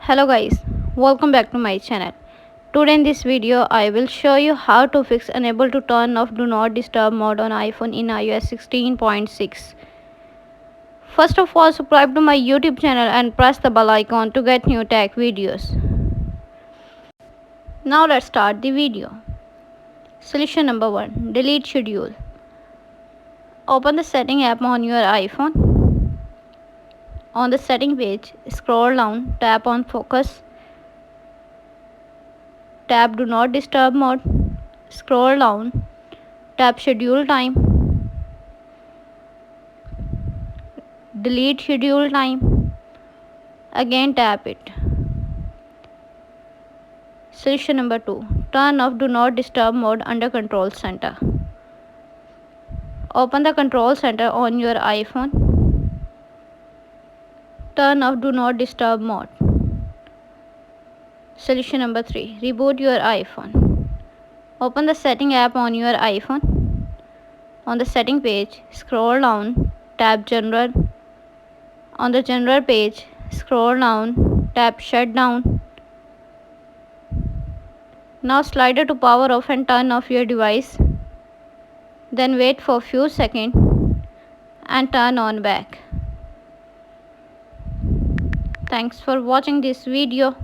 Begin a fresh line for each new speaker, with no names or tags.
Hello guys, welcome back to my channel. Today in this video I will show you how to fix unable to turn off do not disturb mode on iPhone in iOS 16.6. First of all, subscribe to my YouTube channel and press the bell icon to get new tech videos. Now let's start the video. Solution number 1. Delete schedule. Open the setting app on your iPhone. On the setting page, scroll down, tap on focus. Tap do not disturb mode. Scroll down, tap schedule time. Delete schedule time. Again tap it. Solution number 2. Turn off do not disturb mode under control center. Open the control center on your iPhone. Turn off do not disturb mode. Solution number 3. Reboot your iPhone. Open the setting app on your iPhone. On the setting page, scroll down, tap general. On the general page, scroll down, tap shutdown. Now slide it to power off and turn off your device. Then wait for few seconds and turn on back. Thanks for watching this video.